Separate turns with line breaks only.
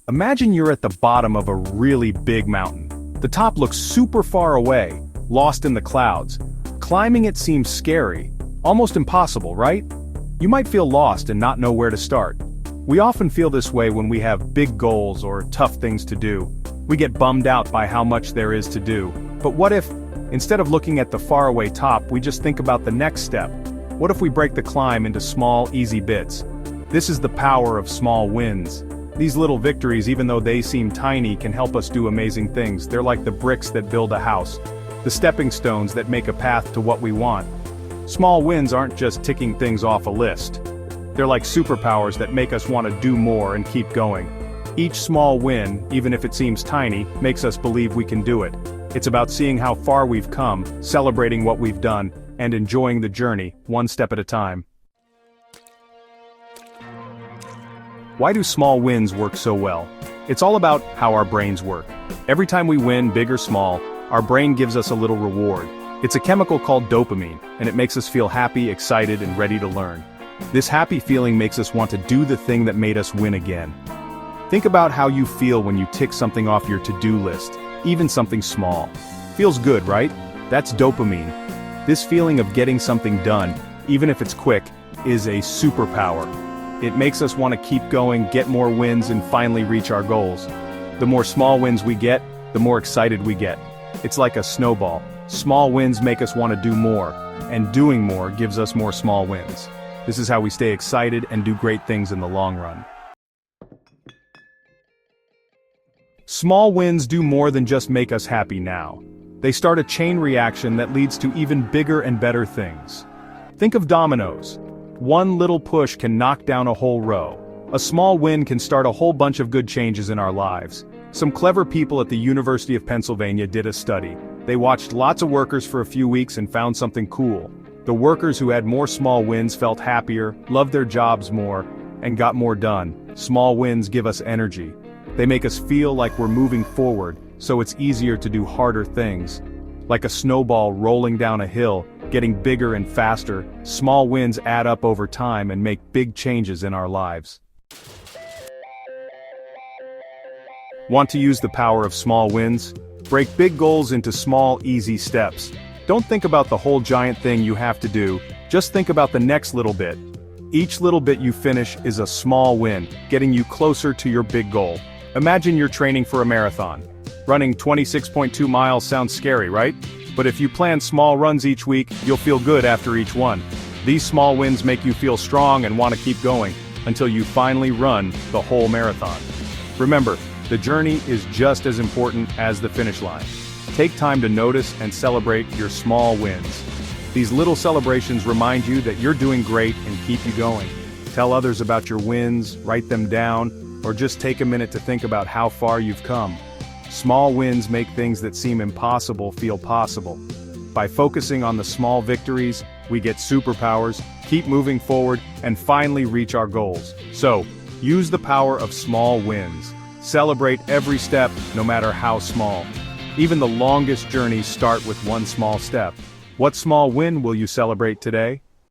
Imagine you're at the bottom of a really big mountain. The top looks super far away, lost in the clouds. Climbing it seems scary, almost impossible, right? You might feel lost and not know where to start. We often feel this way when we have big goals or tough things to do. We get bummed out by how much there is to do. But what if, instead of looking at the faraway top, we just think about the next step? What if we break the climb into small, easy bits? This is the power of small wins. These little victories, even though they seem tiny, can help us do amazing things. They're like the bricks that build a house, the stepping stones that make a path to what we want. Small wins aren't just ticking things off a list. They're like superpowers that make us want to do more and keep going. Each small win, even if it seems tiny, makes us believe we can do it. It's about seeing how far we've come, celebrating what we've done, and enjoying the journey, one step at a time. Why do small wins work so well? It's all about how our brains work. Every time we win, big or small, our brain gives us a little reward. It's a chemical called dopamine, and it makes us feel happy, excited, and ready to learn. This happy feeling makes us want to do the thing that made us win again. Think about how you feel when you tick something off your to-do list, even something small. Feels good, right? That's dopamine. This feeling of getting something done, even if it's quick, is a superpower. It makes us want to keep going, get more wins, and finally reach our goals. The more small wins we get, the more excited we get. It's like a snowball. Small wins make us want to do more, and doing more gives us more small wins. This is how we stay excited and do great things in the long run. Small wins do more than just make us happy now. They start a chain reaction that leads to even bigger and better things. Think of dominoes. One little push can knock down a whole row. A small win can start a whole bunch of good changes in our lives. Some clever people at the University of Pennsylvania did a study. They watched lots of workers for a few weeks and found something cool. The workers who had more small wins felt happier, loved their jobs more, and got more done. Small wins give us energy. They make us feel like we're moving forward, so it's easier to do harder things. Like a snowball rolling down a hill, getting bigger and faster, small wins add up over time and make big changes in our lives. Want to use the power of small wins? Break big goals into small, easy steps. Don't think about the whole giant thing you have to do, just think about the next little bit. Each little bit you finish is a small win, getting you closer to your big goal. Imagine you're training for a marathon. Running 26.2 miles sounds scary, right? But if you plan small runs each week, you'll feel good after each one. These small wins make you feel strong and want to keep going, until you finally run the whole marathon. Remember, the journey is just as important as the finish line. Take time to notice and celebrate your small wins. These little celebrations remind you that you're doing great and keep you going. Tell others about your wins, write them down, or just take a minute to think about how far you've come. Small wins make things that seem impossible feel possible. By focusing on the small victories, we get superpowers, keep moving forward, and finally reach our goals. So, use the power of small wins. Celebrate every step, no matter how small. Even the longest journeys start with one small step. What small win will you celebrate today?